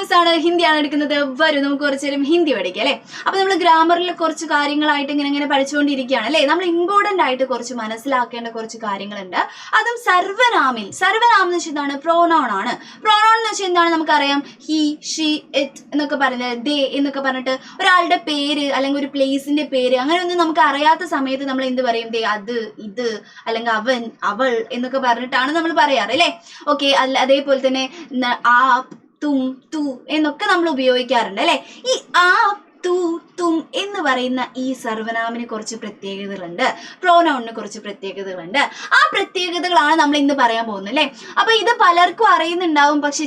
മിസ്സാണ് ഹിന്ദിയാണ് എടുക്കുന്നത്. വരും നമുക്ക് കുറച്ചേരം ഹിന്ദി പഠിക്കാം അല്ലേ. അപ്പൊ നമ്മൾ ഗ്രാമറിൽ കുറച്ച് കാര്യങ്ങളായിട്ട് ഇങ്ങനെ പഠിച്ചുകൊണ്ടിരിക്കുകയാണ് അല്ലേ. നമ്മൾ ഇമ്പോർട്ടന്റ് ആയിട്ട് കുറച്ച് മനസ്സിലാക്കേണ്ട കുറച്ച് കാര്യങ്ങളുണ്ട്. അതും സർവനാമിൽ. സർവനാമം എന്ന് വെച്ചാൽ എന്താണ്? പ്രോനൗൺ ആണ്. പ്രോനൗൺ എന്ന് വെച്ചാൽ എന്താണ്? നമുക്കറിയാം ഹി, ഷീ, ഇറ്റ് എന്നൊക്കെ പറഞ്ഞത്, ദേ എന്നൊക്കെ പറഞ്ഞിട്ട് ഒരാളുടെ പേര് അല്ലെങ്കിൽ ഒരു പ്ലേസിന്റെ പേര് അങ്ങനെ ഒന്നും നമുക്ക് അറിയാത്ത സമയത്ത് നമ്മൾ എന്ത് പറയും? ദേ, അത്, ഇത്, അല്ലെങ്കിൽ അവൻ, അവൾ എന്നൊക്കെ പറഞ്ഞിട്ടാണ് നമ്മൾ പറയാറ് അല്ലേ. ഓക്കെ. അതേപോലെ തന്നെ ആ, തും, തു എന്നൊക്കെ നമ്മൾ ഉപയോഗിക്കാറുണ്ട് അല്ലെ. ഈ ആ, തു, തും എന്ന് പറയുന്ന ഈ സർവനാമിന് കുറച്ച് പ്രത്യേകതകളുണ്ട്. പ്രോനൗണിന് കുറച്ച് പ്രത്യേകതകളുണ്ട്. ആ പ്രത്യേകതകളാണ് നമ്മൾ ഇന്ന് പറയാൻ പോകുന്നത് അല്ലെ. അപ്പൊ ഇത് പലർക്കും അറിയുന്നുണ്ടാവും, പക്ഷെ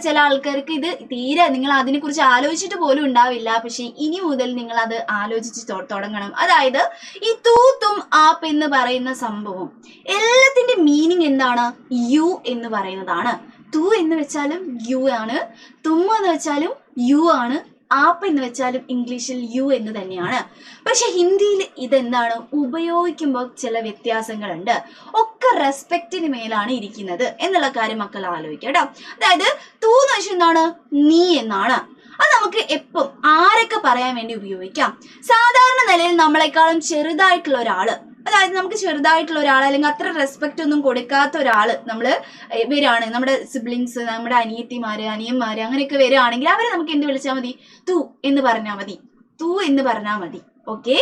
ചില ആൾക്കാർക്ക് ഇത് തീരെ നിങ്ങൾ അതിനെ കുറിച്ച് ആലോചിച്ചിട്ട് പോലും ഉണ്ടാവില്ല. പക്ഷെ ഇനി മുതൽ നിങ്ങൾ അത് ആലോചിച്ച് തുടങ്ങണം. അതായത് ഈ തു, തും, ആപ്പ് എന്ന് പറയുന്ന സംഭവം എല്ലാത്തിന്റെ മീനിങ് എന്താണ്? യു എന്ന് പറയുന്നതാണ്. തു എന്ന് വെച്ചാലും യു ആണ്, തും എന്ന് വെച്ചാലും യു ആണ്, ആപ്പ് എന്ന് വെച്ചാലും ഇംഗ്ലീഷിൽ യു എന്ന് തന്നെയാണ്. പക്ഷെ ഹിന്ദിയിൽ ഇതെന്താണ്? ഉപയോഗിക്കുമ്പോൾ ചില വ്യത്യാസങ്ങളുണ്ട്. ഒക്കെ റെസ്പെക്റ്റിന് മേലാണ് ഇരിക്കുന്നത് എന്നുള്ള കാര്യം മക്കൾ ആലോചിക്കുക കേട്ടോ. അതായത് തു എന്ന് വെച്ചാൽ എന്താണ്? നീ എന്നാണ്. അത് നമുക്ക് എപ്പം ആരൊക്കെ പറയാൻ വേണ്ടി ഉപയോഗിക്കാം? സാധാരണ നിലയിൽ നമ്മളെക്കാളും ചെറുതായിട്ടുള്ള ഒരാള്, അതായത് നമുക്ക് ചെറുതായിട്ടുള്ള ഒരാൾ അല്ലെങ്കിൽ അത്ര റെസ്പെക്റ്റ് ഒന്നും കൊടുക്കാത്ത ഒരാള് നമ്മള് വരികയാണ്, നമ്മുടെ സിബ്ലിങ്സ്, നമ്മുടെ അനിയത്തിമാര്, അനിയന്മാര് അങ്ങനെയൊക്കെ വരികയാണെങ്കിൽ അവരെ നമുക്ക് എന്ത് വിളിച്ചാൽ മതി? തു എന്ന് പറഞ്ഞാൽ മതി. തു എന്ന് പറഞ്ഞാൽ മതി. ഓക്കെ.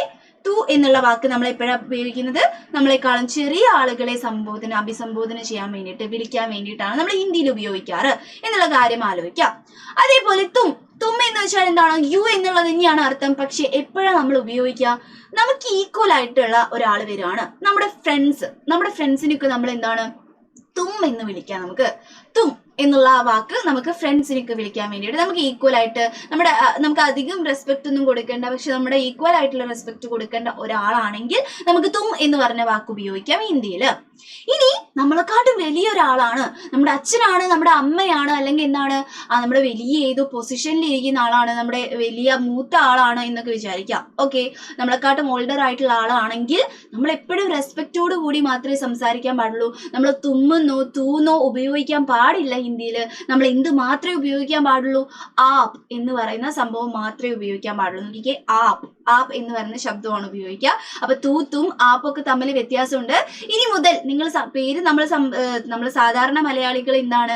തു എന്നുള്ള വാക്ക് നമ്മൾ എപ്പോഴാണ് ഉപയോഗിക്കുന്നത്? നമ്മളെക്കാളും ചെറിയ ആളുകളെ അഭിസംബോധന ചെയ്യാൻ വേണ്ടിയിട്ട്, വിളിക്കാൻ വേണ്ടിയിട്ടാണ് നമ്മൾ ഹിന്ദിയിൽ ഉപയോഗിക്കാറ് എന്നുള്ള കാര്യം ആലോചിക്കാം. അതേപോലെ തും എന്ന് വെച്ചാൽ എന്താണ്? യു എന്നുള്ളത് തന്നെയാണ് അർത്ഥം. പക്ഷെ എപ്പോഴാണ് നമ്മൾ ഉപയോഗിക്കുക? നമുക്ക് ഈക്വൽ ആയിട്ടുള്ള ഒരാൾ വരികയാണ്, നമ്മുടെ ഫ്രണ്ട്സിനൊക്കെ നമ്മൾ എന്താണ്? തും എന്ന് വിളിക്കാം. തും എന്നുള്ള ആ വാക്ക് നമുക്ക് ഫ്രണ്ട്സിനൊക്കെ വിളിക്കാൻ വേണ്ടിയിട്ട് നമുക്ക് ഈക്വൽ ആയിട്ട് നമുക്ക് അധികം റെസ്പെക്ട് ഒന്നും കൊടുക്കേണ്ട, പക്ഷെ നമ്മുടെ ഈക്വൽ ആയിട്ടുള്ള റെസ്പെക്ട് കൊടുക്കേണ്ട ഒരാളാണെങ്കിൽ നമുക്ക് തും എന്ന് പറഞ്ഞ വാക്ക് ഉപയോഗിക്കാം ഹിന്ദിയിൽ. ഇനി നമ്മളെക്കാട്ടും വലിയ ഒരാളാണ്, നമ്മുടെ അച്ഛനാണ്, നമ്മുടെ അമ്മയാണ്, അല്ലെങ്കിൽ എന്താണ് നമ്മുടെ വലിയ ഏതോ പൊസിഷനിൽ ഇരിക്കുന്ന ആളാണ്, നമ്മുടെ വലിയ മൂത്ത ആളാണ് എന്നൊക്കെ വിചാരിക്കാം. ഓക്കെ. നമ്മളെക്കാട്ടും ഓൾഡർ ആയിട്ടുള്ള ആളാണെങ്കിൽ നമ്മൾ എപ്പോഴും റെസ്പെക്റ്റോട് കൂടി മാത്രമേ സംസാരിക്കാൻ പാടുള്ളൂ. നമ്മൾ തുമ്മെന്നോ തൂന്നോ ഉപയോഗിക്കാൻ പാടില്ല ഹിന്ദിയിൽ. നമ്മൾ എന്ത് മാത്രമേ ഉപയോഗിക്കാൻ പാടുള്ളൂ? ആപ്പ് എന്ന് പറയുന്ന സംഭവം മാത്രമേ ഉപയോഗിക്കാൻ പാടുള്ളൂ. നോക്കിക്കേ, ആപ്പ് എന്ന് പറയുന്ന ശബ്ദമാണ് ഉപയോഗിക്കുക. അപ്പൊ തു, തും, ആപ്പൊക്കെ തമ്മിൽ വ്യത്യാസമുണ്ട്. ഇനി മുതൽ നിങ്ങൾ പേര് നമ്മൾ സാധാരണ മലയാളികൾ എന്താണ്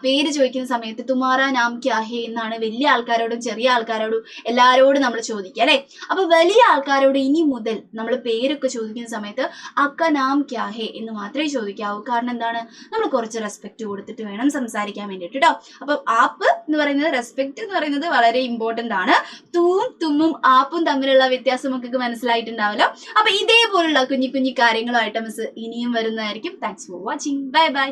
പേര് ചോദിക്കുന്ന സമയത്ത് തുമാറാ നാം ക്യാ ഹേ എന്നാണ് വലിയ ആൾക്കാരോടും ചെറിയ ആൾക്കാരോടും എല്ലാരോടും നമ്മൾ ചോദിക്കുക അല്ലെ. അപ്പൊ വലിയ ആൾക്കാരോട് ഇനി മുതൽ നമ്മൾ പേരൊക്കെ ചോദിക്കുന്ന സമയത്ത് അക്ക നാം ക്യാ ഹേ എന്ന് മാത്രമേ ചോദിക്കാവൂ. കാരണം എന്താണ്? നമ്മൾ കുറച്ച് റെസ്പെക്ട് കൊടുത്തിട്ട് വേണം സംസാരിക്കാൻ വേണ്ടിയിട്ട് കേട്ടോ. അപ്പൊ ആപ്പ് എന്ന് പറയുന്നത്, റെസ്പെക്ട് എന്ന് പറയുന്നത് വളരെ ഇമ്പോർട്ടന്റ് ആണ്. തൂവും തുമ്മും ആപ്പും തമ്മിലുള്ള വ്യത്യാസം നമുക്ക് മനസ്സിലായിട്ടുണ്ടാവല്ലോ. അപ്പൊ ഇതേപോലുള്ള കുഞ്ഞു കാര്യങ്ങളുമായിട്ട് മിസ് ഇനിയും വരുന്നതായിരിക്കും. Thanks for watching. Bye bye.